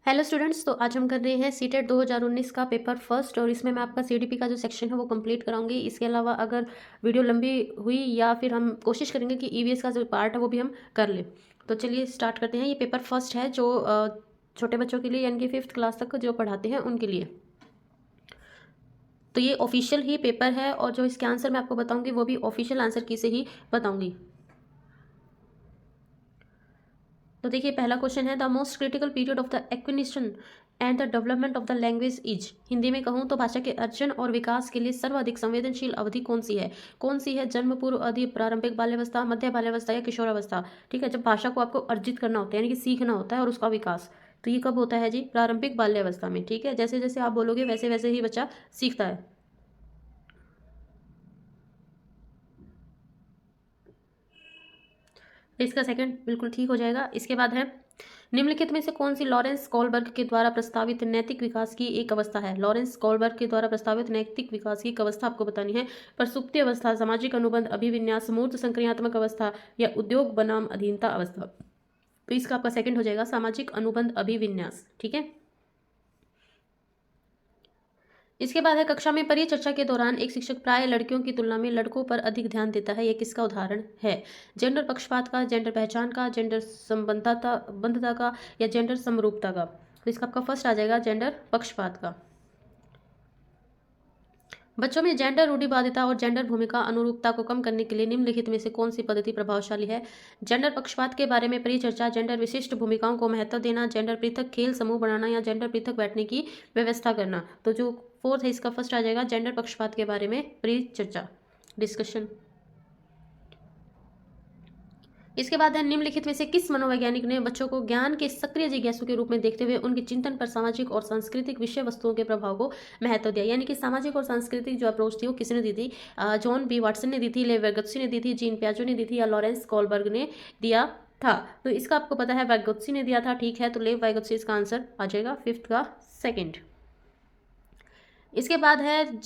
Hello students, तो आज हम कर रहे हैं सीटेट 2019 का पेपर फर्स्ट और इसमें मैं आपका सीडीपी का जो सेक्शन है वो कंप्लीट कराऊंगी। इसके अलावा अगर वीडियो लंबी हुई या फिर हम कोशिश करेंगे कि ईवीएस का जो पार्ट है वो भी हम कर लें। तो चलिए स्टार्ट करते हैं। ये पेपर फर्स्ट है जो छोटे बच्चों के लिए यानी कि 5th क्लास तक जो पढ़ाते हैं उनके लिए। तो ये ऑफिशियल ही पेपर है और जो इसके आंसर मैं आपको बताऊँगी वो भी ऑफिशियल आंसर की से ही बताऊँगी। तो देखिए पहला क्वेश्चन है, the most critical period of the acquisition and the development of the language is. Hindi में कहूँ तो भाषा के अर्जन और विकास के लिए सर्वाधिक संवेदनशील अवधि कौन सी है? कौन सी है? जन्म पूर्व अवधि, प्रारंभिक बाल्यावस्था, मध्य बाल्यावस्था या किशोरावस्था। ठीक है, जब भाषा को आपको अर्जित करना होता है यानी कि सीखना होता है और उसका विकास, तो ये कब होता है जी? प्रारंभिक बाल्यावस्था में। ठीक है, जैसे जैसे आप बोलोगे वैसे वैसे ही बच्चा सीखता है। इसका सेकंड बिल्कुल ठीक हो जाएगा। इसके बाद है, निम्नलिखित में से कौन सी लॉरेंस कोलबर्ग के द्वारा प्रस्तावित नैतिक विकास की एक अवस्था है? लॉरेंस कोलबर्ग के द्वारा प्रस्तावित नैतिक विकास की एक अवस्था आपको बतानी है। प्रसुप्ति अवस्था, सामाजिक अनुबंध, अभिविन्यास, मूर्त संक्रियात्मक अवस्था या उद्योग बनाम अधीनता अवस्था। तो इसका आपका सेकंड हो जाएगा सामाजिक अनुबंध अभिविन्यास। ठीक है। इसके बाद है, कक्षा में परिचर्चा के दौरान एक शिक्षक प्राय लड़कियों की तुलना में लड़कों पर अधिक ध्यान देता है। यह किसका उदाहरण है? जेंडर पक्षपात का, जेंडर पहचान का, जेंडर संबंधता का या जेंडर समरूपता का। तो इसका आपका फर्स्ट आ जाएगा जेंडर पक्षपात का। बच्चों में जेंडर रूढ़िवादिता और जेंडर भूमिका अनुरूपता को कम करने के लिए निम्नलिखित में से कौन सी पद्धति प्रभावशाली है? जेंडर पक्षपात के बारे में परिचर्चा, जेंडर विशिष्ट भूमिकाओं को महत्व देना, जेंडर पृथक खेल समूह बनाना या जेंडर पृथक बैठने की व्यवस्था करना। तो जो फोर्थ है इसका फर्स्ट आ जाएगा जेंडर पक्षपात के बारे में परिचर्चा, डिस्कशन। इसके बाद है, निम्नलिखित में से किस मनोवैज्ञानिक ने बच्चों को ज्ञान के सक्रिय जिज्ञासु के रूप में देखते हुए उनके चिंतन पर सामाजिक और सांस्कृतिक विषय वस्तुओं के प्रभाव को महत्व दिया? यानी कि सामाजिक और सांस्कृतिक जो अप्रोच थी वो किसने दी थी? जॉन बी वाटसन ने दी थी, ले वेगोत्स्की ने दी थी, जीन पियाजे ने दी थी या लॉरेंस कोलबर्ग ने दिया था? तो इसका आपको पता है वेगोत्स्की ने दिया था। ठीक है, तो ले वेगोत्स्की इसका आंसर आ जाएगा 5th का सेकेंड। इसके बाद है,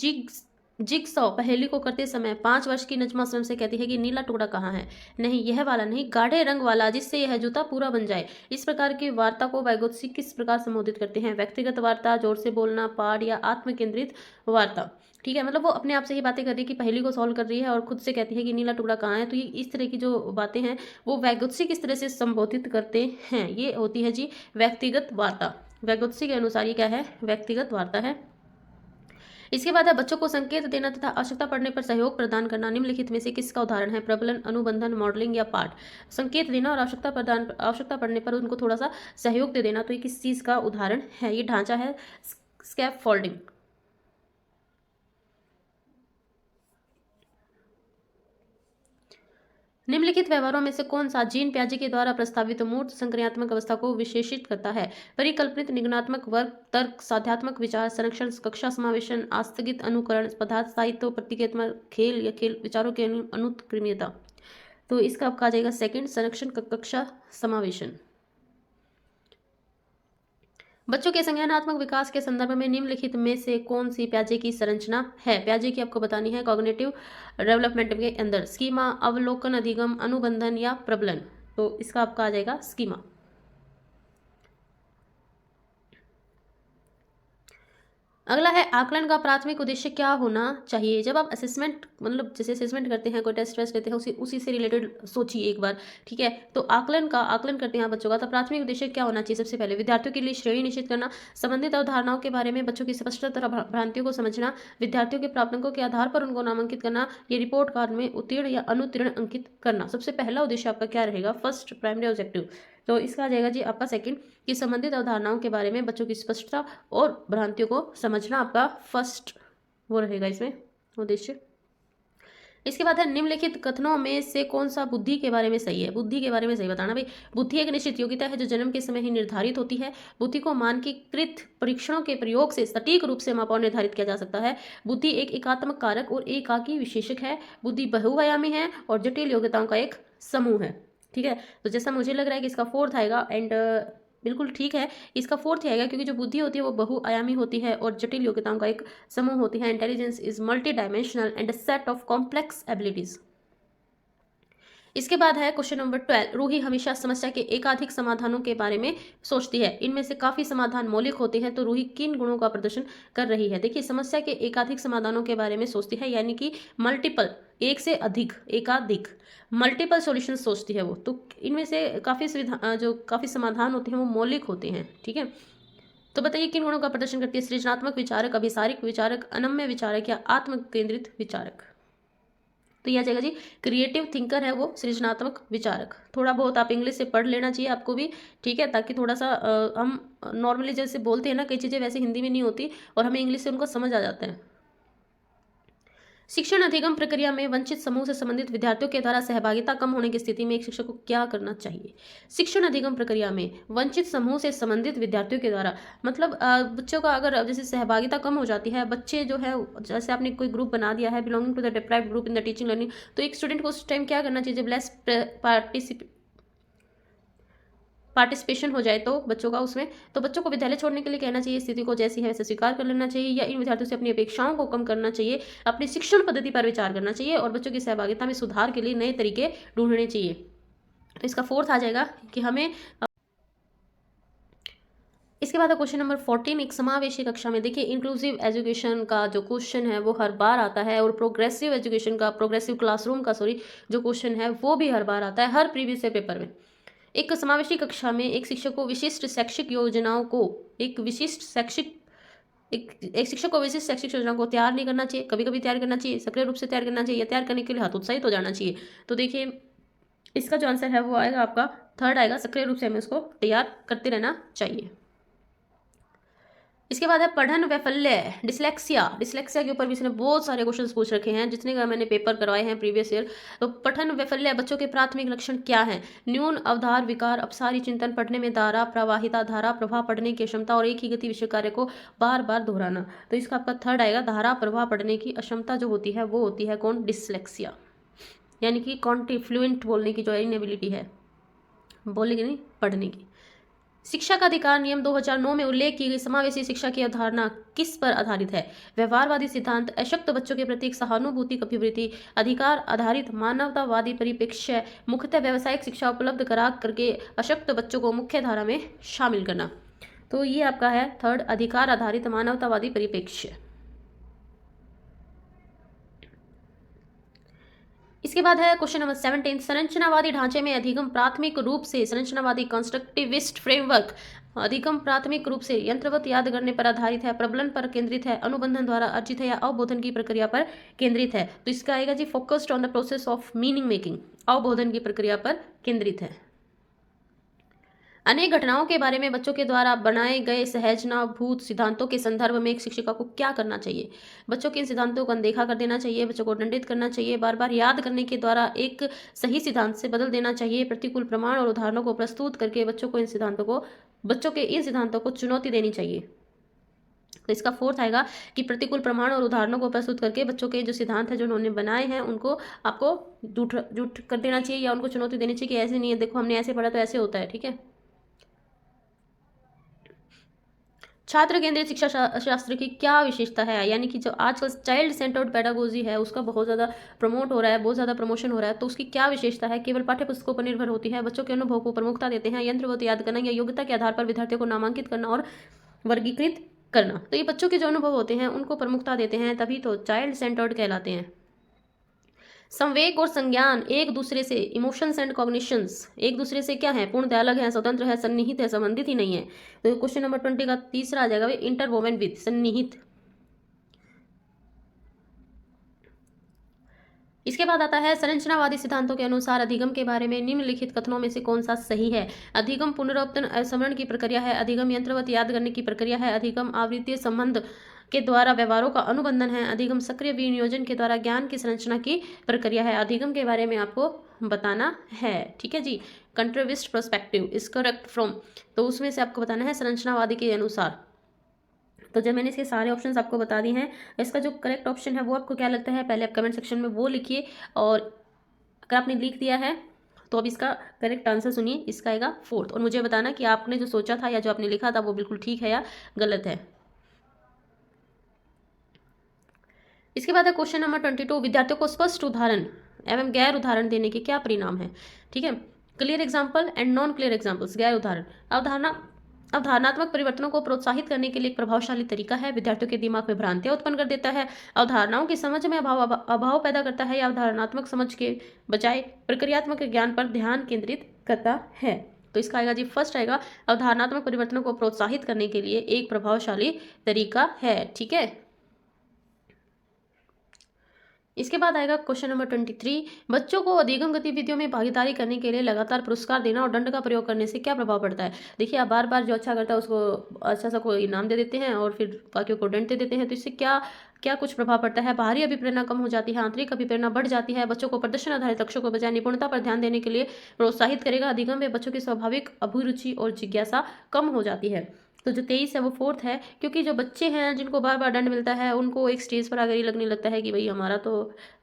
जिगसॉ पहेली को करते समय 5 वर्ष की नजमा स्वयं से कहती है कि नीला टुकड़ा कहाँ है? नहीं, यह वाला नहीं, गाढ़े रंग वाला जिससे यह जूता पूरा बन जाए। इस प्रकार की वार्ता को वैगोत्स्की किस प्रकार संबोधित करते हैं? व्यक्तिगत वार्ता, जोर से बोलना, पाठ या आत्म केंद्रित वार्ता। ठीक है, मतलब वो अपने आप से ही बातें कर रही है कि पहेली को सॉल्व कर रही है और खुद से कहती है कि नीला टुकड़ा कहाँ है। तो ये इस तरह की जो बातें हैं वो वैगोत्स्की किस तरह से संबोधित करते हैं? ये होती है जी व्यक्तिगत वार्ता। वैगोत्स्की के अनुसार ये क्या है? व्यक्तिगत वार्ता है। इसके बाद है, बच्चों को संकेत देना तथा आवश्यकता पड़ने पर सहयोग प्रदान करना निम्नलिखित में से किसका उदाहरण है? प्रबलन, अनुबंधन, मॉडलिंग या पाठ। संकेत देना और आवश्यकता पड़ने पर उनको थोड़ा सा सहयोग दे देना, तो ये किस चीज़ का उदाहरण है? ये ढांचा है स्कैप फोल्डिंग। निम्नलिखित व्यवहारों में से कौन सा जीन पियाजे के द्वारा प्रस्तावित मूर्त संक्रियात्मक अवस्था को विशेषित करता है? परिकल्पित, निगमनात्मक, वर्ग, तर्क, साध्यात्मक विचार, संरक्षण, कक्षा समावेशन, आस्थगित अनुकरण, पदार्थ स्थायित्व, प्रतीकात्मक खेल या खेल विचारों की अनुत्क्रमणीयता। तो इसका आपका आ जाएगा सेकंड, संरक्षण, कक्षा समावेशन। बच्चों के संज्ञानात्मक विकास के संदर्भ में निम्नलिखित में से कौन सी पियाजे की संरचना है? पियाजे की आपको बतानी है कॉग्निटिव डेवलपमेंट के अंदर। स्कीमा, अवलोकन, अधिगम, अनुबंधन या प्रबलन। तो इसका आपका आ जाएगा स्कीमा। अगला है, आकलन का प्राथमिक उद्देश्य क्या होना चाहिए? जब आप असेसमेंट मतलब जैसे असेसमेंट करते हैं, कोई टेस्ट वेस्ट लेते हैं, उसी से रिलेटेड सोचिए एक बार। ठीक है, तो आकलन करते हैं आप बच्चों का, तो प्राथमिक उद्देश्य क्या होना चाहिए? सबसे पहले विद्यार्थियों के लिए श्रेणी निश्चित करना, संबंधित अवधारणाओं के बारे में बच्चों की स्पष्ट तरह भ्रांतियों को समझना, विद्यार्थियों के प्राप्तांकों के आधार पर उनको नामांकित करना, ये रिपोर्ट कार्ड में उत्तीर्ण या अनुत्तीर्ण अंकित करना। सबसे पहला उद्देश्य आपका क्या रहेगा? First primary objective. तो इसका आ जाएगा जी आपका सेकंड, कि संबंधित अवधारणाओं के बारे में बच्चों की स्पष्टता और भ्रांतियों को समझना आपका फर्स्ट वो रहेगा इसमें उद्देश्य। इसके बाद है, निम्नलिखित कथनों में से कौन सा बुद्धि के बारे में सही है? बुद्धि के बारे में सही बताना भाई। बुद्धि एक निश्चित योग्यता है जो जन्म के समय ही निर्धारित होती है। बुद्धि को मानकीकृत परीक्षणों के प्रयोग से सटीक रूप से मापा और निर्धारित किया जा सकता है। बुद्धि एक एकात्मक कारक और एकाकी विशेषक है। बुद्धि बहुआयामी है और जटिल योग्यताओं का एक समूह है। ठीक है, तो जैसा मुझे लग रहा है कि इसका फोर्थ आएगा एंड बिल्कुल ठीक है, इसका फोर्थ ही आएगा क्योंकि जो बुद्धि होती है वो बहुआयामी होती है और जटिल योग्यताओं का एक समूह होती है। Intelligence is multi dimensional and a set of complex abilities. इसके बाद है क्वेश्चन नंबर 12। रूही हमेशा समस्या के एकाधिक समाधानों के बारे में सोचती है, इनमें से काफी समाधान मौलिक होते हैं, तो रूही किन गुणों का प्रदर्शन कर रही है? देखिए, समस्या के एकाधिक समाधानों के बारे में सोचती है, यानी कि मल्टीपल, एक से अधिक, एकाधिक, मल्टीपल सॉल्यूशन सोचती है वो, तो इनमें से काफी सुविधा जो काफी समाधान होते हैं वो मौलिक होते हैं। ठीक है, तो बताइए किन गुणों का प्रदर्शन करती है? सृजनात्मक विचारक, अभिसारिक विचारक, अनम्य विचारक या आत्म केंद्रित विचारक? तो यह आ जाएगा जी, क्रिएटिव थिंकर है वो, सृजनात्मक विचारक। थोड़ा बहुत आप इंग्लिश से पढ़ लेना चाहिए आपको भी, ठीक है, ताकि थोड़ा सा हम नॉर्मली जैसे बोलते हैं ना, कई चीज़ें वैसे हिंदी में नहीं होती और हमें इंग्लिश से उनको समझ आ जाता है। शिक्षण अधिगम प्रक्रिया में वंचित समूह से संबंधित विद्यार्थियों के द्वारा सहभागिता कम होने की स्थिति में एक शिक्षक को क्या करना चाहिए? शिक्षण अधिगम प्रक्रिया में वंचित समूह से संबंधित विद्यार्थियों के द्वारा, मतलब बच्चों का अगर जैसे सहभागिता कम हो जाती है, बच्चे जो है जैसे आपने कोई ग्रुप बना दिया है belonging to the deprived group in the teaching learning, तो एक स्टूडेंट को उस टाइम क्या करना चाहिए? जब लेस पार्टिसिपेशन हो जाए तो बच्चों का उसमें, तो बच्चों को विद्यालय छोड़ने के लिए कहना चाहिए, स्थिति को जैसी है वैसे स्वीकार कर लेना चाहिए, या इन विद्यार्थियों से अपनी अपेक्षाओं को कम करना चाहिए, अपनी शिक्षण पद्धति पर विचार करना चाहिए और बच्चों की सहभागिता में सुधार के लिए नए तरीके ढूंढने चाहिए। तो इसका फोर्थ आ जाएगा कि हमें इसके बाद क्वेश्चन नंबर 14। एक समावेशी कक्षा में, देखिए इंक्लूसिव एजुकेशन का जो क्वेश्चन है वो हर बार आता है, और प्रोग्रेसिव एजुकेशन का, प्रोग्रेसिव क्लासरूम का सॉरी, जो क्वेश्चन है वो भी हर बार आता है, हर प्रीवियस ईयर पेपर में। एक समावेशी कक्षा में एक शिक्षक को विशिष्ट शैक्षिक योजनाओं को एक शिक्षक को विशिष्ट शैक्षिक योजनाओं को तैयार नहीं करना चाहिए, कभी कभी तैयार करना चाहिए, सक्रिय रूप से तैयार करना चाहिए, या तैयार करने के लिए हतोत्साहित हो जाना चाहिए। तो देखिए इसका जो आंसर है वो आएगा आपका थर्ड आएगा, सक्रिय रूप से हमें उसको तैयार करते रहना चाहिए। इसके बाद है पठन वैफल्य, डिसलेक्सिया। डिसलेक्सिया के ऊपर भी इसने बहुत सारे क्वेश्चंस पूछ रखे हैं, जितने का मैंने पेपर करवाए हैं प्रीवियस ईयर। तो पठन वैफल्य बच्चों के प्राथमिक लक्षण क्या हैं? न्यून अवधार विकार, अपसारी चिंतन, पढ़ने में धारा प्रवाहिता, धारा प्रवाह पढ़ने की क्षमता और एक ही गति विषय कार्य को बार बार दोहराना। तो इसका आपका थर्ड आएगा, धारा प्रवाह पढ़ने की अक्षमता जो होती है वो होती है कौन? डिसलेक्सिया, यानी कि फ्लुएंट बोलने की जो इनएबिलिटी है, बोलने की नहीं, पढ़ने की। शिक्षा का अधिकार नियम 2009 में उल्लेख की गई समावेशी शिक्षा की अवधारणा किस पर आधारित है? व्यवहारवादी सिद्धांत, अशक्त बच्चों के प्रति सहानुभूति अभिवृत्ति, अधिकार आधारित मानवतावादी परिप्रेक्ष्य, मुख्यतः व्यावसायिक शिक्षा उपलब्ध करा करके अशक्त बच्चों को मुख्य धारा में शामिल करना। तो ये आपका है थर्ड, अधिकार आधारित मानवतावादी परिप्रेक्ष्य। इसके बाद है क्वेश्चन नंबर 17। संरचनावादी ढांचे में अधिगम प्राथमिक रूप से, संरचनावादी कंस्ट्रक्टिविस्ट फ्रेमवर्क अधिगम प्राथमिक रूप से यंत्रवत याद करने पर आधारित है, प्रबलन पर केंद्रित है, अनुबंधन द्वारा अर्जित है, या अवबोधन की प्रक्रिया पर केंद्रित है? तो इसका आएगा जी focused on the process of meaning making, अवबोधन की प्रक्रिया पर केंद्रित है। अनेक घटनाओं के बारे में बच्चों के द्वारा बनाए गए सहजनाभूत सिद्धांतों के संदर्भ में एक शिक्षिका को क्या करना चाहिए? बच्चों के इन सिद्धांतों को अनदेखा कर देना चाहिए, बच्चों को दंडित करना चाहिए, बार बार याद करने के द्वारा एक सही सिद्धांत से बदल देना चाहिए, प्रतिकूल प्रमाण और उदाहरणों को प्रस्तुत करके बच्चों के इन सिद्धांतों को चुनौती देनी चाहिए। तो इसका फोर्थ आएगा कि प्रतिकूल प्रमाण और उदाहरणों को प्रस्तुत करके बच्चों के जो सिद्धांत है जो उन्होंने बनाए हैं उनको आपको झूठ कर देना चाहिए, या उनको चुनौती देनी चाहिए कि ऐसे नहीं है, देखो हमने ऐसे पढ़ा तो ऐसे होता है। ठीक है, छात्र केंद्रित शिक्षा शास्त्र की क्या विशेषता है? यानी कि जो आजकल चाइल्ड सेंटर्ड पेडागोजी है उसका बहुत ज़्यादा प्रमोट हो रहा है, बहुत ज़्यादा प्रमोशन हो रहा है, तो उसकी क्या विशेषता है? केवल पाठ्य पुस्तकों पर निर्भर होती है, बच्चों के अनुभव को प्रमुखता देते हैं, यंत्रवत याद करना या योग्यता के आधार पर विद्यार्थियों को नामांकित करना और वर्गीकृत करना। तो ये बच्चों के जो अनुभव होते हैं उनको प्रमुखता देते हैं, तभी तो चाइल्ड सेंटर्ड कहलाते हैं। संवेग और संज्ञान एक दूसरे से, इमोशंस एंड कॉग्निशंस एक दूसरे से क्या है? पूर्णतः अलग है, स्वतंत्र है, सन्निहित है, संबंधित ही नहीं है। तो क्वेश्चन नंबर 20 का तीसरा आ जाएगा इंटरवोवन विद, सन्निहित। इसके बाद आता है संरचनावादी सिद्धांतों के अनुसार अधिगम के बारे में निम्नलिखित कथनों में से कौन सा सही है? अधिगम पुनरावर्तन स्मरण की प्रक्रिया है, अधिगम यंत्रवत याद करने की प्रक्रिया है, अधिगम आवृत्तीय संबंध के द्वारा व्यवहारों का अनुबंधन है, अधिगम सक्रिय विनियोजन के द्वारा ज्ञान की संरचना की प्रक्रिया है। अधिगम के बारे में आपको बताना है, ठीक है जी। कंट्रोविस्ट पर्सपेक्टिव इज करेक्ट फ्रॉम, तो उसमें से आपको बताना है संरचनावादी के अनुसार। तो जब मैंने इसके सारे ऑप्शंस आपको बता दिए हैं, इसका जो करेक्ट ऑप्शन है वो आपको क्या लगता है पहले आप कमेंट सेक्शन में वो लिखिए, और अगर आपने लिख दिया है तो अब इसका करेक्ट आंसर सुनिए, इसका आएगा फोर्थ, और मुझे बताना कि आपने जो सोचा था या जो आपने लिखा था वो बिल्कुल ठीक है या गलत है। इसके बाद है क्वेश्चन नंबर 22। विद्यार्थियों को स्पष्ट उदाहरण एवं गैर उदाहरण देने के क्या परिणाम हैं। ठीक है, clear example and non clear examples. गैर उदाहरण, अवधारणात्मक परिवर्तनों को प्रोत्साहित करने के लिए एक प्रभावशाली तरीका है, विद्यार्थियों के दिमाग में भ्रांतियां उत्पन्न कर देता है, अवधारणाओं की समझ में अभाव पैदा करता है, या अवधारणात्मक समझ के बजाय प्रक्रियात्मक ज्ञान पर ध्यान केंद्रित करता है। तो इसका आएगा जी, फर्स्ट आएगा अवधारणात्मक परिवर्तनों को प्रोत्साहित करने के लिए एक प्रभावशाली तरीका है। ठीक है, इसके बाद आएगा क्वेश्चन नंबर 23, बच्चों को अधिगम गतिविधियों में भागीदारी करने के लिए लगातार पुरस्कार देना और दंड का प्रयोग करने से क्या प्रभाव पड़ता है। देखिए, आप बार बार जो अच्छा करता है उसको अच्छा सा कोई इनाम दे देते हैं और फिर बाकियों को दंड दे देते हैं, तो इससे क्या क्या कुछ प्रभाव पड़ता है। बाहरी अभिप्रेरणा कम हो जाती है, आंतरिक अभिप्रेरणा बढ़ जाती है, बच्चों को प्रदर्शन आधारित लक्ष्यों को बजाय निपुणता पर ध्यान देने के लिए प्रोत्साहित करेगा। अधिगम में बच्चों की स्वाभाविक अभिरुचि और जिज्ञासा कम हो जाती है। तो जो 23 है वो फोर्थ है, क्योंकि जो बच्चे हैं जिनको बार बार दंड मिलता है उनको एक स्टेज पर आकर ही लगने लगता है कि भाई हमारा तो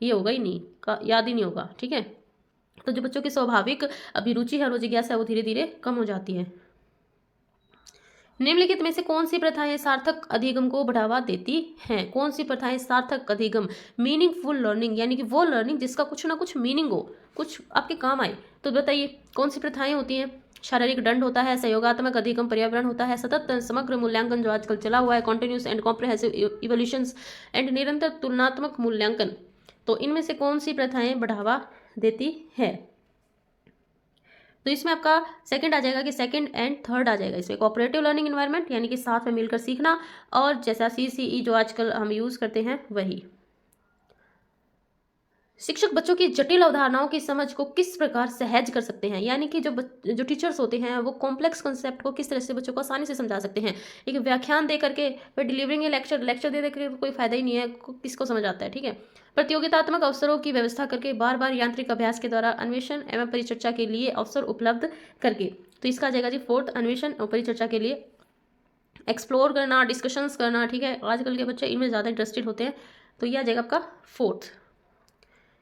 ये होगा ही नहीं, याद ही नहीं होगा। ठीक है, तो जो बच्चों की स्वाभाविक अभिरुचि है, वो जिज्ञासा है, वो धीरे धीरे कम हो जाती है। निम्नलिखित में से कौन सी प्रथाएं सार्थक अधिगम को बढ़ावा देती हैं। कौन सी प्रथाएं सार्थक अधिगम, मीनिंगफुल लर्निंग, यानी कि वो लर्निंग जिसका कुछ ना कुछ मीनिंग हो, कुछ आपके काम आए। तो बताइए कौन सी प्रथाएं होती हैं। शारीरिक दंड होता है, सहयोगात्मक अधिगम पर्यावरण होता है, सतत समग्र मूल्यांकन जो आजकल चला हुआ है, continuous and comprehensive evolutions and निरंतर तुलनात्मक मूल्यांकन। तो इनमें से कौन सी प्रथाएं बढ़ावा देती है। तो इसमें आपका सेकंड आ जाएगा कि सेकंड एंड थर्ड आ जाएगा इसमें, कोऑपरेटिव लर्निंग एनवायरनमेंट यानी कि साथ में मिलकर सीखना, और जैसा CCE जो आजकल हम यूज करते हैं वही। शिक्षक बच्चों की जटिल अवधारणाओं की समझ को किस प्रकार सहज कर सकते हैं, यानी कि जो टीचर्स होते हैं वो कॉम्प्लेक्स कंसेप्ट को किस तरह से बच्चों को आसानी से समझा सकते हैं। एक व्याख्यान दे करके फिर डिलीवरिंग लेक्चर दे करके कोई फायदा ही नहीं है, किसको समझ आता है। ठीक है, प्रतियोगितात्मक अवसरों की व्यवस्था करके, बार बार यांत्रिक अभ्यास के द्वारा अन्वेषण एवं परिचर्चा के लिए अवसर उपलब्ध करके। तो इसका आ जाएगा जी फोर्थ, अन्वेषण और परिचर्चा के लिए एक्सप्लोर करना, डिस्कशंस करना। ठीक है, आजकल के बच्चे इनमें ज़्यादा इंटरेस्टेड होते हैं, तो यह आ जाएगा आपका फोर्थ।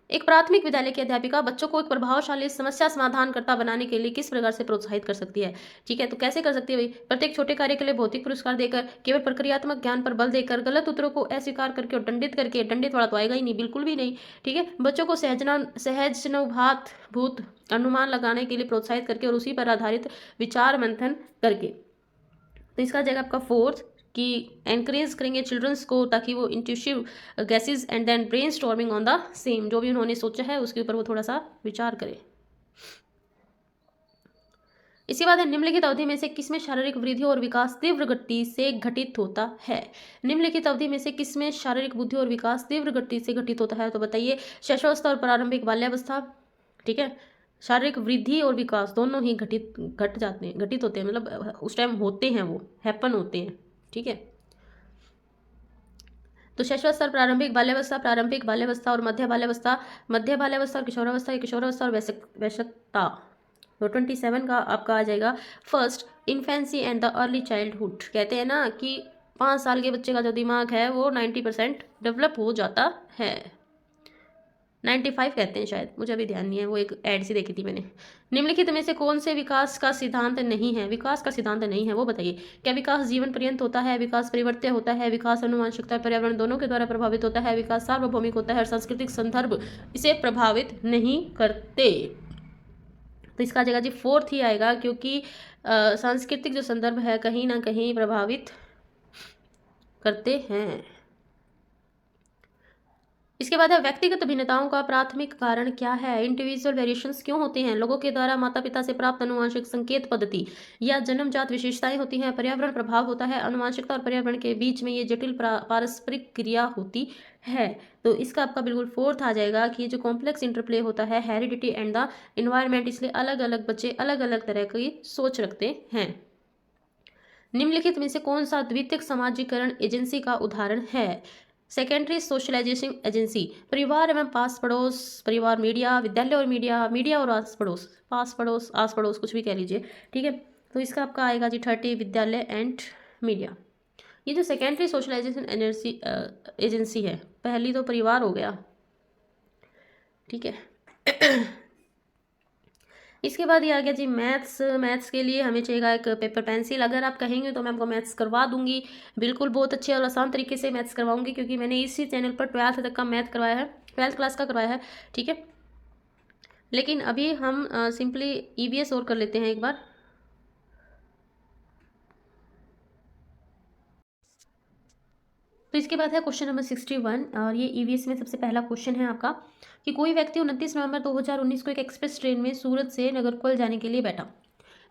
एक प्राथमिक विद्यालय की अध्यापिका बच्चों को एक प्रभावशाली समस्या समाधानकर्ता बनाने के लिए किस प्रकार से प्रोत्साहित कर सकती है। ठीक है, तो कैसे कर सकती है भाई, प्रत्येक छोटे कार्य के लिए भौतिक पुरस्कार देकर, केवल प्रक्रियात्मक ज्ञान पर बल देकर, गलत उत्तरों को अस्वीकार करके और दंडित करके। दंडित वाला तो आएगा ही नहीं, बिल्कुल भी नहीं। ठीक है, बच्चों को सहजनुभूत भूत अनुमान लगाने के लिए प्रोत्साहित करके और उसी पर आधारित विचार मंथन करके। तो इसका जाएगा आपका फोर्थ कि एनकरेज करेंगे चिल्ड्रंस को, ताकि वो intuitive guesses and then brainstorming on the same, जो भी उन्होंने सोचा है उसके ऊपर वो थोड़ा सा विचार करें। इसके बाद है निम्नलिखित अवधि में से किसमें शारीरिक वृद्धि और विकास तीव्र गति से घटित होता है। निम्नलिखित अवधि में से किसमें शारीरिक बुद्धि और विकास तीव्र गति से घटित होता है। तो बताइए, शैशवावस्था और प्रारंभिक बाल्यावस्था। ठीक है, शारीरिक वृद्धि और विकास दोनों ही घटित होते हैं, मतलब उस टाइम होते हैं, वो हैपन होते हैं। ठीक है, तो शैशवावस्था, प्रारंभिक बाल्यावस्था और मध्य बाल्यावस्था और किशोरावस्था और वयस्कता। तो 27 का आपका आ जाएगा first, infancy and the early childhood. कहते हैं ना कि 5 साल के बच्चे का जो दिमाग है वो 90% डेवलप हो जाता है। 95 कहते हैं शायद, मुझे अभी ध्यान नहीं है, वो एक एड सी देखी थी मैंने। निम्नलिखित में से कौन से विकास का सिद्धांत नहीं है। विकास का सिद्धांत नहीं है वो बताइए। क्या विकास जीवन पर्यंत होता है, विकास परिवर्त्य होता है, विकास अनुवांशिकता पर्यावरण दोनों के द्वारा प्रभावित होता है, विकास सार्वभौमिक होता है और सांस्कृतिक संदर्भ इसे प्रभावित नहीं करते। तो इसका जगह जी फोर्थ ही आएगा, क्योंकि सांस्कृतिक जो संदर्भ है कहीं ना कहीं प्रभावित करते हैं। इसके बाद है व्यक्तिगत भिन्नताओं का प्राथमिक कारण क्या है। इंडिविजुअल वेरिएशंस क्यों होते हैं। लोगों के द्वारा माता पिता से प्राप्त अनुवांशिक संकेत पद्धति या जन्मजात विशेषताएं होती हैं। पर्यावरण प्रभाव होता है। अनुवांशिकता और पर्यावरण के बीच में ये जटिल पारस्परिक क्रिया होती है। तो इसका आपका बिल्कुल फोर्थ आ जाएगा कि जो कॉम्प्लेक्स इंटरप्ले होता है हेरिडिटी एंड द इन्वायरमेंट, इसलिए अलग अलग बच्चे अलग अलग तरह की सोच रखते हैं। निम्नलिखित में से कौन सा द्वितीयक समाजीकरण एजेंसी का उदाहरण है। सेकेंडरी सोशलाइजेशन एजेंसी, परिवार एवं पास पड़ोस, परिवार मीडिया, विद्यालय और मीडिया और आस पड़ोस कुछ भी कह लीजिए। ठीक है, तो इसका आपका आएगा जी 30, विद्यालय एंड मीडिया। ये जो सेकेंडरी सोशलाइजेशन एजेंसी है, पहली तो परिवार हो गया। ठीक है इसके बाद ये आ गया जी मैथ्स के लिए हमें चाहिएगा एक पेपर पेंसिल। अगर आप कहेंगे तो मैं आपको मैथ्स करवा दूंगी, बिल्कुल बहुत अच्छे और आसान तरीके से मैथ्स करवाऊंगी, क्योंकि मैंने इसी चैनल पर 12th तक का मैथ करवाया है, 12th क्लास का करवाया है। ठीक है, लेकिन अभी हम सिंपली ईवीएस और कर लेते हैं एक बार। तो इसके बाद है क्वेश्चन नंबर 61 और ये ईवीएस में सबसे पहला क्वेश्चन है आपका कि कोई व्यक्ति 29 नवंबर 2019 को एक एक्सप्रेस ट्रेन में सूरत से नागरकोइल जाने के लिए बैठा।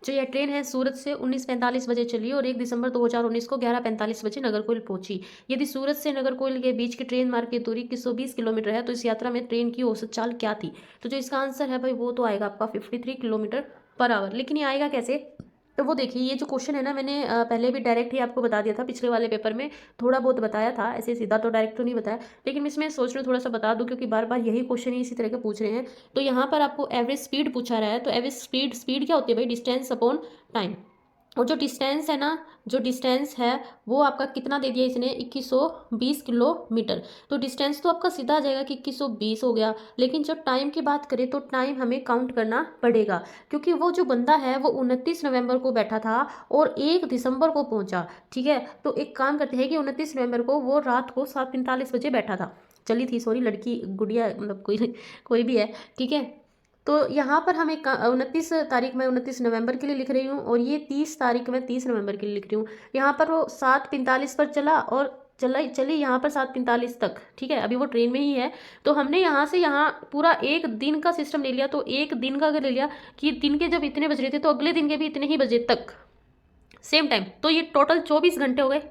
जो यह ट्रेन है सूरत से 19:45 बजे चली और 1 दिसंबर 2019 को 11:45 बजे नागरकोइल पहुंची। यदि सूरत से नागरकोइल के बीच की ट्रेन मार्ग की दूरी 120 किलोमीटर है तो इस यात्रा में ट्रेन की औसत चाल क्या थी? तो जो इसका आंसर है भाई वो तो आएगा आपका 53 किलोमीटर पर आवर। लेकिन ये आएगा कैसे? तो वो देखिए ये जो क्वेश्चन है ना, मैंने पहले भी डायरेक्ट ही आपको बता दिया था, पिछले वाले पेपर में थोड़ा बहुत बताया था, ऐसे सीधा तो डायरेक्ट तो नहीं बताया, लेकिन इसमें सोच रही हूँ थोड़ा सा बता दूँ क्योंकि बार बार यही क्वेश्चन ही इसी तरह के पूछ रहे हैं। तो यहाँ पर आपको एवरेज स्पीड पूछा रहा है, तो एवरेज स्पीड क्या होती है भाई? Distance upon time. और जो डिस्टेंस है ना, जो डिस्टेंस है वो आपका कितना दे दिया इसने? 2120 किलोमीटर। तो डिस्टेंस तो आपका सीधा आ जाएगा कि 2120 हो गया, लेकिन जब टाइम की बात करें तो टाइम हमें काउंट करना पड़ेगा, क्योंकि वो जो बंदा है वो 29 नवंबर को बैठा था और 1 दिसंबर को पहुंचा। ठीक है, तो एक काम करते हैं कि 29 नवंबर को वो रात को 7:45 बजे बैठा था, चली थी, सॉरी, लड़की गुड़िया मतलब कोई कोई भी है। ठीक है, तो यहाँ पर हम एक 29 तारीख मैं 29 नवंबर के लिए लिख रही हूँ और ये 30 तारीख मैं 30 नवंबर के लिए लिख रही हूँ। यहाँ पर वो 7:45 पर चला और चली यहाँ पर 7:45 तक। ठीक है, अभी वो ट्रेन में ही है। तो हमने यहाँ से यहाँ पूरा एक दिन का सिस्टम ले लिया, तो एक दिन का अगर ले लिया कि दिन के जब इतने बज रहे थे तो अगले दिन के भी इतने ही बजे तक सेम टाइम, तो ये टोटल 24 घंटे हो गए।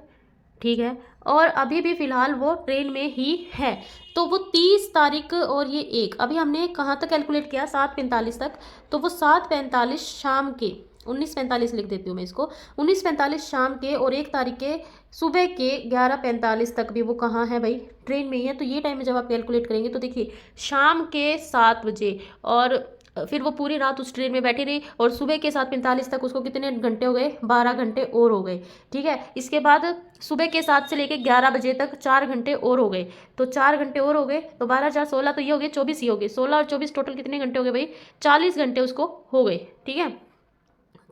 ठीक है, और अभी भी फिलहाल वो ट्रेन में ही है। तो वो 30 तारीख और ये एक, अभी हमने कहाँ तक कैलकुलेट किया? 7:45 तक। तो वो 7:45 शाम के, 19:45 लिख देती हूँ मैं इसको, 19:45 शाम के और 1 तारीख के सुबह के 11:45 तक भी वो कहाँ है भाई? ट्रेन में ही है। तो ये टाइम जब आप कैलकुलेट करेंगे तो देखिए शाम के 7 बजे और फिर वो पूरी रात उस ट्रेन में बैठी रही और सुबह के 7:45 तक उसको कितने घंटे हो गए? 12 घंटे और हो गए। ठीक है, इसके बाद सुबह के 7 से लेकर 11 बजे तक 4 घंटे और हो गए। तो 4 घंटे और हो गए तो 12 4 16, तो ये हो गए 24 ही हो गए। 16 और 24 टोटल कितने घंटे हो गए भाई? 40 घंटे उसको हो गए। ठीक है,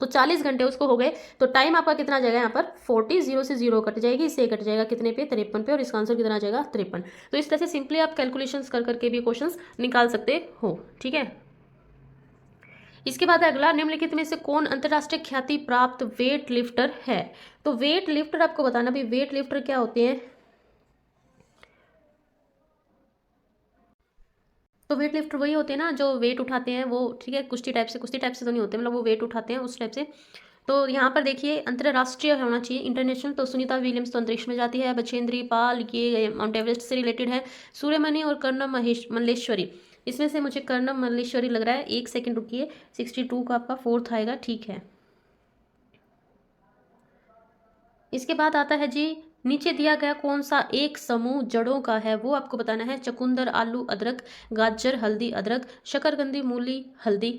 तो 40 घंटे उसको हो गए। तो टाइम आपका कितना आ जाएगा यहाँ पर? 40, 0 से 0 कट जाएगी, इससे कट जाएगा कितने पे? 53 पे, और इसका आंसर कितना आ जाएगा? 53। तो इस तरह से सिंपली आप कैलकुलेशंस कर करके भी क्वेश्चंस निकाल सकते हो। ठीक है, इसके बाद अगला, निम्नलिखित में से कौन अंतर्राष्ट्रीय ख्याति प्राप्त वेट लिफ्टर है? तो वेट लिफ्टर आपको बताना भी, वेट लिफ्टर क्या होते हैं? तो वेट लिफ्टर वही होते हैं ना जो वेट उठाते हैं वो। ठीक है, कुश्ती टाइप से तो नहीं होते, मतलब वो वेट उठाते हैं उस टाइप से। तो यहाँ पर देखिए अंतर्राष्ट्रीय होना चाहिए, इंटरनेशनल। तो सुनीता विलियम्स तो अंतरिक्ष में जाती है, बछेंद्री पाल ये माउंट एवरेस्ट से रिलेटेड है, सूर्यमणि और कर्णम मल्लेश्वरी, इसमें से मुझे कर्णम मल्लेश्वरी लग रहा है। 1 सेकंड रुकिए, 62 का आपका फोर्थ आएगा। ठीक है, इसके बाद आता है जी, नीचे दिया गया कौन सा एक समूह जड़ों का है? वो आपको बताना है। चकुंदर, आलू, अदरक, गाजर, हल्दी, अदरक, शकरकंदी, मूली, हल्दी,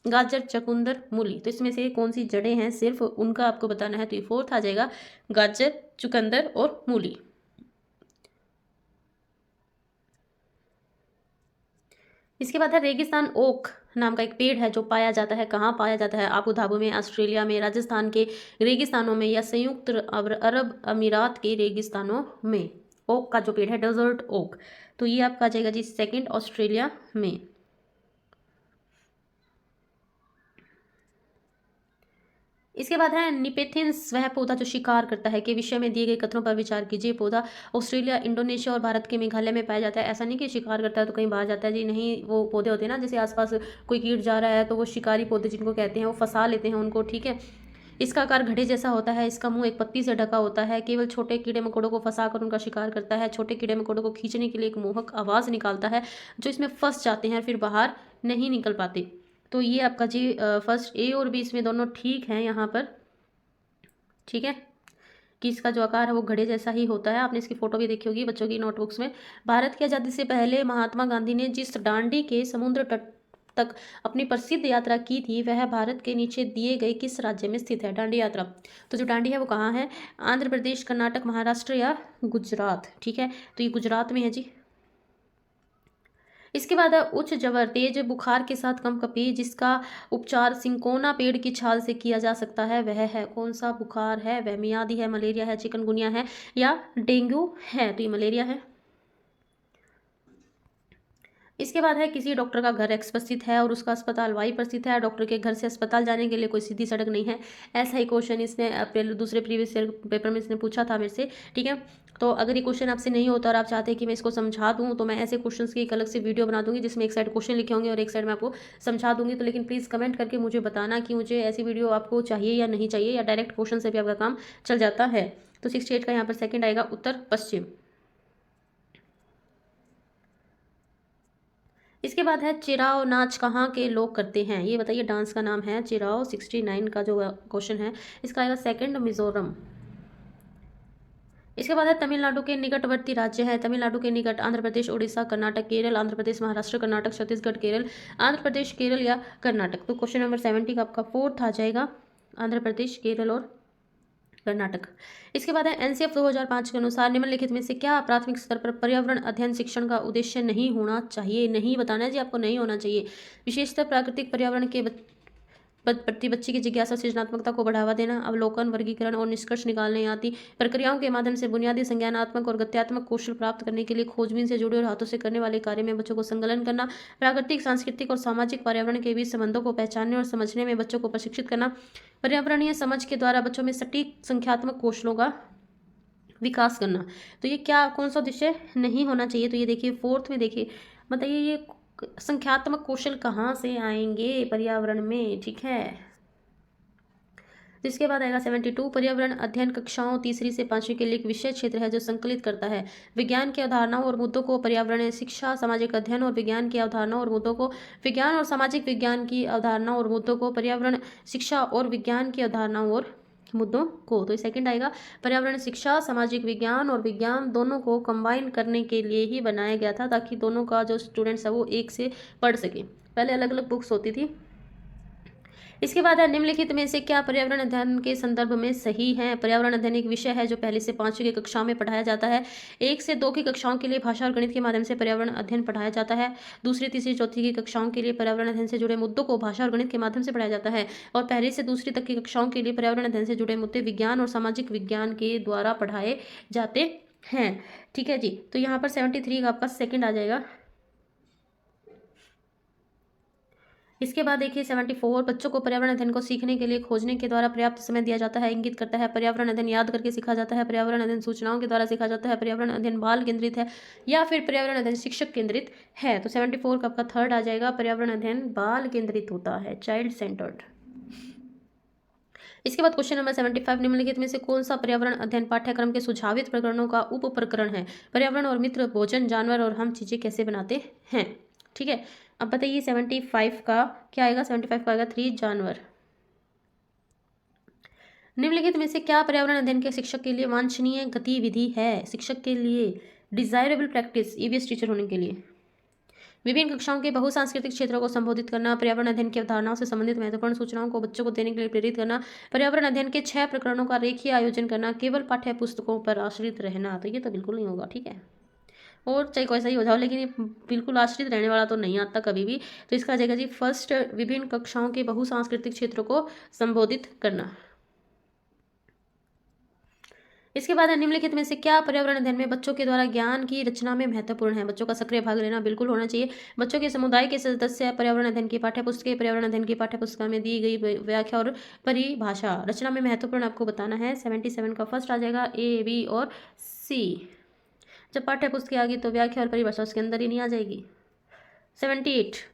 गाजर, चकुंदर, मूली। तो इसमें से कौन सी जड़ें हैं सिर्फ उनका आपको बताना है। तो ये फोर्थ आ जाएगा, गाजर, चुकंदर और मूली। इसके बाद है रेगिस्तान ओक नाम का एक पेड़ है जो पाया जाता है, कहाँ पाया जाता है? आबू धाबी में, ऑस्ट्रेलिया में, राजस्थान के रेगिस्तानों में, या संयुक्त अरब अमीरात के रेगिस्तानों में। ओक का जो पेड़ है, डेजर्ट ओक, तो ये आपका आ जाएगा जी सेकंड, ऑस्ट्रेलिया में। इसके बाद है निपेथिन्स, वह पौधा जो शिकार करता है, के विषय में दिए गए कथनों पर विचार कीजिए। पौधा ऑस्ट्रेलिया, इंडोनेशिया और भारत के मेघालय में पाया जाता है। ऐसा नहीं कि शिकार करता है तो कहीं बाहर जाता है जी, नहीं। वो पौधे होते हैं ना, जैसे आसपास कोई कीट जा रहा है तो वो शिकारी पौधे जिनको कहते हैं, वो फंसा लेते हैं उनको। ठीक है, इसका आकार घड़े जैसा होता है, इसका मुंह एक पत्ती से ढका होता है, केवल छोटे कीड़े मकोड़ों को फंसाकर उनका शिकार करता है। छोटे कीड़े मकोड़ों को खींचने के लिए एक मोहक आवाज़ निकालता है जो इसमें फंस जाते हैं, फिर बाहर नहीं निकल पाते। तो ये आपका जी फर्स्ट ए और बी इसमें दोनों ठीक हैं यहाँ पर। ठीक है, कि इसका जो आकार है वो घड़े जैसा ही होता है। आपने इसकी फोटो भी देखी होगी बच्चों की नोटबुक्स में। भारत की आज़ादी से पहले महात्मा गांधी ने जिस डांडी के समुद्र तट तक अपनी प्रसिद्ध यात्रा की थी वह भारत के नीचे दिए गए किस राज्य में स्थित है? डांडी यात्रा, तो जो डांडी है वो कहाँ है? आंध्र प्रदेश, कर्नाटक, महाराष्ट्र या गुजरात? ठीक है, तो ये गुजरात में है जी। इसके बाद है उच्च जबर, तेज बुखार के साथ कंपकपी, जिसका उपचार सिंकोना पेड़ की छाल से किया जा सकता है, वह है कौन सा बुखार है? वह मियादी है, मलेरिया है, चिकनगुनिया है या डेंगू है? तो ये मलेरिया है। इसके बाद है किसी डॉक्टर का घर एक्स पर स्थित है और उसका अस्पताल वाई पर स्थित है। डॉक्टर के घर से अस्पताल जाने के लिए कोई सीधी सड़क नहीं है। ऐसा ही क्वेश्चन इसने दूसरे प्रीवियस ईयर पेपर में इसने पूछा था मेरे से, ठीक है। तो अगर ये क्वेश्चन आपसे नहीं होता और आप चाहते हैं कि मैं इसको समझा दूँ, तो मैं ऐसे क्वेश्चन की एक अलग से वीडियो बना दूंगी जिसमें एक साइड क्वेश्चन लिखे होंगे और एक साइड मैं आपको समझा दूंगी। तो लेकिन प्लीज़ कमेंट करके मुझे बताना कि मुझे ऐसी वीडियो आपको चाहिए या नहीं चाहिए, या डायरेक्ट क्वेश्चन से भी आपका काम चल जाता है। तो 68 का यहाँ पर सेकंड आएगा उत्तर पश्चिम। इसके बाद है चिराव नाच कहाँ के लोग करते हैं, ये बताइए। डांस का नाम है चिराव। 69 का जो क्वेश्चन है इसका आएगा सेकंड मिजोरम। इसके बाद है तमिलनाडु के निकटवर्ती राज्य है। तमिलनाडु के निकट आंध्र प्रदेश, उड़ीसा, कर्नाटक, केरल, आंध्र प्रदेश, महाराष्ट्र, कर्नाटक, छत्तीसगढ़, केरल, आंध्र प्रदेश, केरल या कर्नाटक। तो क्वेश्चन नंबर 70 का आपका फोर्थ आ जाएगा आंध्र प्रदेश, केरल और कर्नाटक। इसके बाद है एनसीएफ 2005 के अनुसार निम्नलिखित में से क्या प्राथमिक स्तर पर पर्यावरण अध्ययन शिक्षण का उद्देश्य नहीं होना चाहिए। नहीं बताना है जी आपको, नहीं होना चाहिए। विशेषतः प्राकृतिक पर्यावरण के प्रति बच्चे की जिज्ञासा सृजनात्मकता को बढ़ावा देना, अवलोकन, वर्गीकरण और निष्कर्ष निकालने आदि प्रक्रियाओं के माध्यम से बुनियादी संज्ञानात्मक और गत्यात्मक कौशल प्राप्त करने के लिए खोजबीन से जुड़े और हाथों से करने वाले कार्य में बच्चों को संलग्न करना, प्राकृतिक, सांस्कृतिक और सामाजिक पर्यावरण के बीच संबंधों को पहचानने और समझने में बच्चों को प्रशिक्षित करना, पर्यावरणीय समझ के द्वारा बच्चों में सटीक संख्यात्मक कौशलों का विकास करना। तो ये क्या, कौन सा विषय नहीं होना चाहिए? तो ये देखिए फोर्थ में, देखिए बताइए ये संख्यात्मक कौशल कहाँ से आएंगे पर्यावरण में, ठीक है। तो इसके बाद आएगा 72 पर्यावरण अध्ययन कक्षाओं 3री से 5वीं के लिए एक विषय क्षेत्र है जो संकलित करता है विज्ञान की अवधारणाओं और मुद्दों को, पर्यावरणीय शिक्षा, सामाजिक अध्ययन और विज्ञान की अवधारणाओं और मुद्दों को, विज्ञान और सामाजिक विज्ञान की अवधारणाओं और मुद्दों को, पर्यावरण शिक्षा और विज्ञान की अवधारणाओं और मुद्दों को। तो सेकंड आएगा पर्यावरण शिक्षा, सामाजिक विज्ञान और विज्ञान दोनों को कंबाइन करने के लिए ही बनाया गया था, ताकि दोनों का जो स्टूडेंट्स है वो एक से पढ़ सके। पहले अलग अलग बुक्स होती थी। इसके बाद है निम्नलिखित में से क्या पर्यावरण अध्ययन के संदर्भ में सही है। पर्यावरण अध्ययन एक विषय है जो पहले से 5वीं की कक्षा में पढ़ाया जाता है। 1 से 2 की कक्षाओं के लिए भाषा और गणित के माध्यम से पर्यावरण अध्ययन पढ़ाया जाता है। 2री, 3री, 4थी की कक्षाओं के लिए पर्यावरण अध्ययन से जुड़े मुद्दों को भाषा और गणित के माध्यम से पढ़ाया जाता है। और 1ली से 2री तक की कक्षाओं के लिए पर्यावरण अध्ययन से जुड़े मुद्दे विज्ञान और सामाजिक विज्ञान के द्वारा पढ़ाए जाते हैं, ठीक है जी। तो यहाँ पर 73 का आपका सेकंड आ जाएगा। इसके बाद देखिए 74 बच्चों को पर्यावरण अध्ययन को सीखने के लिए खोजने के द्वारा पर्याप्त समय दिया जाता है, इंगित करता है। पर्यावरण अध्ययन याद करके सीखा जाता है, पर्यावरण अध्ययन सूचनाओं के द्वारा सीखा जाता है, पर्यावरण अध्ययन बाल केंद्रित है या फिर पर्यावरण अध्ययन शिक्षक केंद्रित है। तो 74 का आपका थर्ड आ जाएगा, पर्यावरण अध्ययन बाल केंद्रित होता है, चाइल्ड सेंटर्ड। इसके बाद क्वेश्चन नंबर 75 निम्नलिखित में से कौन सा पर्यावरण अध्ययन पाठ्यक्रम के सुझावित प्रकरणों का उप प्रकरण है। पर्यावरण और मित्र, भोजन, जानवर और हम चीजें कैसे बनाते हैं, ठीक है। अब बताइए 75 का क्या आएगा। 75 का आएगा 3 जानवर। निम्नलिखित में से क्या पर्यावरण अध्ययन के शिक्षक के लिए वांछनीय गतिविधि है। शिक्षक के लिए डिजायरेबल प्रैक्टिस ईवीएस टीचर होने के लिए विभिन्न कक्षाओं के बहुसांस्कृतिक क्षेत्रों को संबोधित करना, पर्यावरण अध्ययन की अवधारणाओं से संबंधित महत्वपूर्ण सूचनाओं को बच्चों को देने के लिए प्रेरित करना, पर्यावरण अध्ययन के 6 प्रकरणों का रेखीय आयोजन करना, केवल पाठ्य पुस्तकों पर आश्रित रहना। तो ये तो बिल्कुल नहीं होगा, ठीक है। और चाहे कोई सा ही हो जाओ, लेकिन ये बिल्कुल आश्रित रहने वाला तो नहीं आता कभी भी। तो इसका आ जाएगा जी फर्स्ट, विभिन्न कक्षाओं के बहुसांस्कृतिक क्षेत्रों को संबोधित करना। इसके बाद निम्नलिखित में से क्या पर्यावरण अध्ययन में बच्चों के द्वारा ज्ञान की रचना में महत्वपूर्ण है। बच्चों का सक्रिय भाग लेना बिल्कुल होना चाहिए। बच्चों के समुदाय के सदस्य पर्यावरण अध्ययन की पाठ्यपुस्तकें, पर्यावरण अध्ययन की पाठ्यपुस्तक में दी गई व्याख्या और परिभाषा रचना में महत्वपूर्ण आपको बताना है। 77 का फर्स्ट आ जाएगा, ए, बी और सी। जब पाठ्यपुस्तक आ गई तो व्याख्या और परिभाषा उसके अंदर ही नहीं आ जाएगी। 78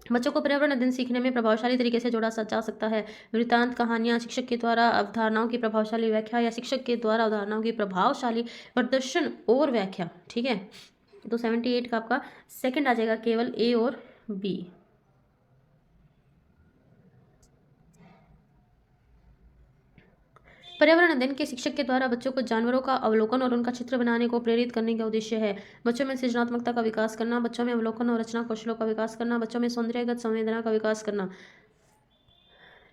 बच्चों को पर्यावरण अध्ययन सीखने में प्रभावशाली तरीके से जोड़ा जा सकता है। वृत्तांत, कहानियां, शिक्षक के द्वारा अवधारणाओं की प्रभावशाली व्याख्या या शिक्षक के द्वारा अवधारणाओं की प्रभावशाली प्रदर्शन और व्याख्या, ठीक है। तो 78 का आपका सेकंड आ जाएगा, केवल ए और बी। पर्यावरण अध्ययन के शिक्षक के द्वारा बच्चों को जानवरों का अवलोकन और उनका चित्र बनाने को प्रेरित करने का उद्देश्य है। बच्चों में सृजनात्मकता का विकास करना, बच्चों में अवलोकन और रचना कौशलों का विकास करना, बच्चों में सौंदर्यगत संवेदना का विकास करना,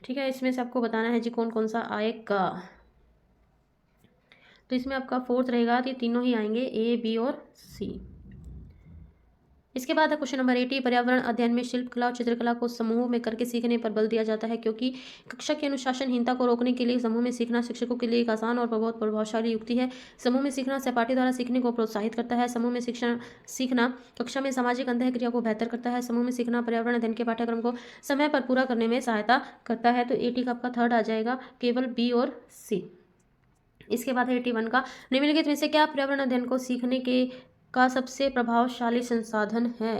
ठीक है। इसमें से आपको बताना है जी कौन कौन सा आएगा। तो इसमें आपका फोर्थ रहेगा कि तीनों ही आएंगे, ए, बी और सी। इसके बाद है क्वेश्चन नंबर 80, पर्यावरण अध्ययन में शिल्पकला और चित्रकला को समूह में करके सीखने पर बल दिया जाता है क्योंकि कक्षा की अनुशासनहीनता को रोकने के लिए समूह में सीखना शिक्षकों के लिए एक आसान और बहुत प्रभावशाली युक्ति है। समूह में सीखना सहपाठी द्वारा सीखने को प्रोत्साहित करता है। समूह में सीखना कक्षा में सामाजिक अंतःक्रिया को बेहतर करता है। समूह में सीखना पर्यावरण अध्ययन के पाठ्यक्रम को समय पर पूरा करने में सहायता करता है। तो 80 का आपका थर्ड आ जाएगा, केवल बी और सी। इसके बाद है 81 का, निम्नलिखित में से क्या पर्यावरण अध्ययन को सीखने के का सबसे प्रभावशाली संसाधन है?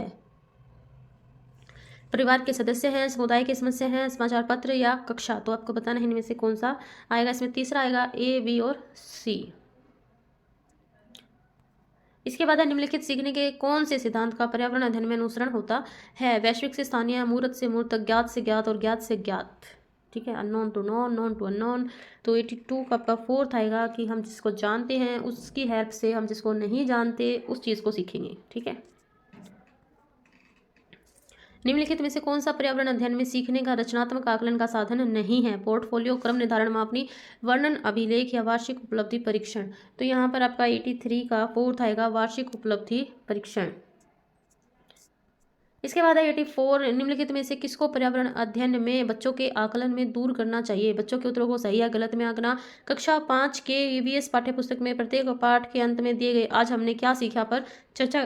परिवार के सदस्य हैं, समुदाय के सदस्य हैं, समाचार पत्र या कक्षा? तो आपको बताना है इनमें से कौन सा आएगा। इसमें तीसरा आएगा ए, बी और सी। इसके बाद है निम्नलिखित सीखने के कौन से सिद्धांत का पर्यावरण अध्ययन में अनुसरण होता है? वैश्विक से स्थानीय, मूर्त से मूर्त, ज्ञात से ज्ञात और ज्ञात से ज्ञात। ठीक है, unknown to known, known to unknown. तो 82 का आपका फोर्थ आएगा कि हम जिसको जानते हैं उसकी हेल्प से हम जिसको नहीं जानते उस चीज़ को सीखेंगे। ठीक है, निम्नलिखित में से कौन सा पर्यावरण अध्ययन में सीखने का रचनात्मक आकलन का साधन नहीं है? पोर्टफोलियो, क्रम निर्धारण मापनी, वर्णन अभिलेख या वार्षिक उपलब्धि परीक्षण? तो यहाँ पर आपका 83 का फोर्थ आएगा, वार्षिक उपलब्धि परीक्षण। इसके बाद है 84, निम्नलिखित में से किसको पर्यावरण अध्ययन में बच्चों के आकलन में दूर करना चाहिए? बच्चों के उत्तरों को सही या गलत में आंकना। कक्षा 5 के ईवीएस पाठ्यपुस्तक में प्रत्येक पाठ के अंत में दिए गए आज हमने क्या सीखा पर चर्चा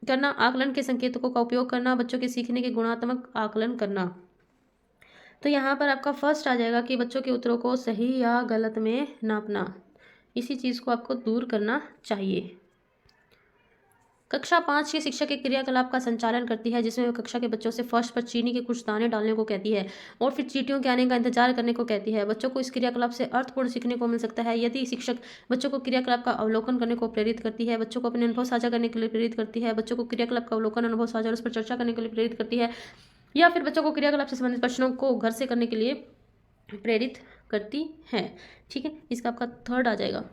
करना। आकलन के संकेतकों का उपयोग करना। बच्चों के सीखने के गुणात्मक आकलन करना। तो यहाँ पर आपका फर्स्ट आ जाएगा कि बच्चों के उत्तरों को सही या गलत में नापना। इसी चीज़ को आपको दूर करना चाहिए। कक्षा 5 की शिक्षक एक क्रियाकलाप का संचालन करती है जिसमें वह कक्षा के बच्चों से फर्श पर चीनी के कुछ दाने डालने को कहती है और फिर चींटियों के आने का इंतजार करने को कहती है। बच्चों को इस क्रियाकलाप से अर्थपूर्ण सीखने को मिल सकता है यदि शिक्षक बच्चों को क्रियाकलाप का अवलोकन करने को प्रेरित करती है, बच्चों को अपने अनुभव साझा करने के लिए प्रेरित करती है, बच्चों को क्रियाकलाप का अवलोकन, अनुभव साझा और उस पर चर्चा करने के लिए प्रेरित करती है, या फिर बच्चों को क्रियाकलाप से संबंधित प्रश्नों को घर से करने के लिए प्रेरित करती है। ठीक है, इसका आपका थर्ड आ जाएगा।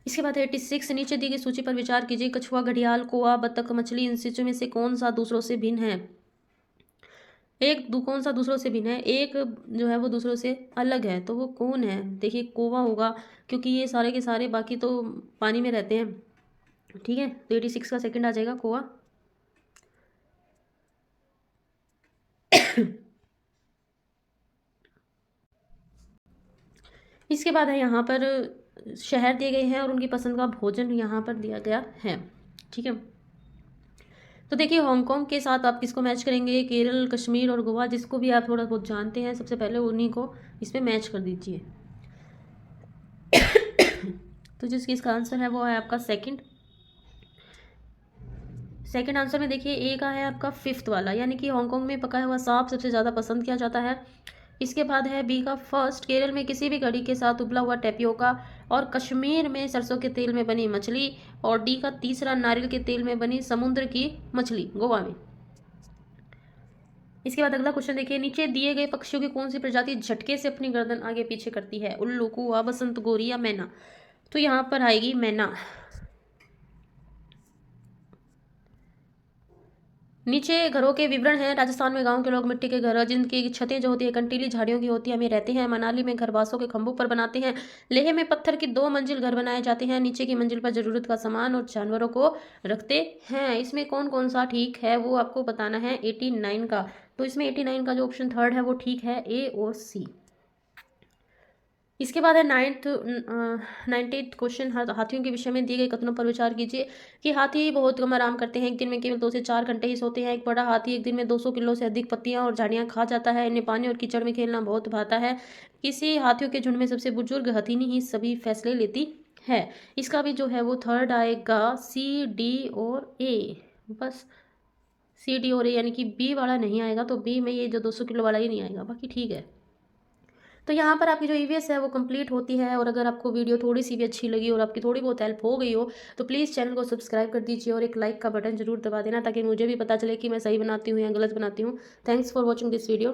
इसके बाद 86, नीचे दी गई सूची पर विचार कीजिए। कछुआ, घड़ियाल, कौवा, बतख, मछली इन चीजों में से कौन सा दूसरों से भिन्न है? कौन सा दूसरों से भिन्न है? एक जो है वो दूसरों से अलग है, तो वो कौन है? देखिए कौवा होगा क्योंकि ये सारे के सारे बाकी तो पानी में रहते हैं। ठीक है, तो 86 का सेकंड आ जाएगा कौवा। इसके बाद है यहाँ पर शहर दिए गए हैं और उनकी पसंद का भोजन यहाँ पर दिया गया है। ठीक है, तो देखिए हांगकांग के साथ आप किसको मैच करेंगे? केरल, कश्मीर और गोवा, जिसको भी आप थोड़ा बहुत जानते हैं सबसे पहले उन्हीं को इसमें मैच कर दीजिए। तो जिसका आंसर है वो है आपका सेकंड आंसर में देखिए ए का है आपका फिफ्थ वाला, यानी कि हांगकांग में पका हुआ सांप सबसे ज़्यादा पसंद किया जाता है। इसके बाद है बी का फर्स्ट, केरल में किसी भी कड़ी के साथ उबला हुआ टेपियोका, और कश्मीर में सरसों के तेल में बनी मछली, और डी का तीसरा, नारियल के तेल में बनी समुद्र की मछली गोवा में। इसके बाद अगला क्वेश्चन देखिए, नीचे दिए गए पक्षियों की कौन सी प्रजाति झटके से अपनी गर्दन आगे पीछे करती है? उल्लू, कौवा, बसंत, गोरी या मैना? तो यहाँ पर आएगी मैना। नीचे घरों के विवरण हैं। राजस्थान में गांव के लोग मिट्टी के घर, जिनकी छतें जो होती है कंटीली झाड़ियों की होती है, में रहते हैं। मनाली में घर बांसों के खंभों पर बनाते हैं। लेह में पत्थर की 2 मंजिल घर बनाए जाते हैं। नीचे की मंजिल पर जरूरत का सामान और जानवरों को रखते हैं। इसमें कौन कौन सा ठीक है वो आपको बताना है 89 का। तो इसमें 89 का जो ऑप्शन थर्ड है वो ठीक है, ए और सी। इसके बाद है 90th क्वेश्चन, हाथियों के विषय में दिए गए कथनों पर विचार कीजिए कि हाथी बहुत कम आराम करते हैं, एक दिन में केवल 2 से 4 घंटे ही सोते हैं। एक बड़ा हाथी एक दिन में 200 किलो से अधिक पत्तियां और झाड़ियां खा जाता है। इन्हें पानी और कीचड़ में खेलना बहुत भाता है। किसी हाथियों के झुंड में सबसे बुजुर्ग हथिनी ही सभी फैसले लेती है। इसका भी जो है वो थर्ड आएगा, सी, डी और ए। बस सी, डी और ए, यानी कि बी वाला नहीं आएगा। तो बी में ये जो 200 किलो वाला ही नहीं आएगा, बाकी ठीक है। तो यहाँ पर आपकी जो ईवीएस है वो कंप्लीट होती है। और अगर आपको वीडियो थोड़ी सी भी अच्छी लगी और आपकी थोड़ी बहुत हेल्प हो गई हो तो प्लीज़ चैनल को सब्सक्राइब कर दीजिए और एक लाइक का बटन जरूर दबा देना, ताकि मुझे भी पता चले कि मैं सही बनाती हूँ या गलत बनाती हूँ। Thanks for watching this video.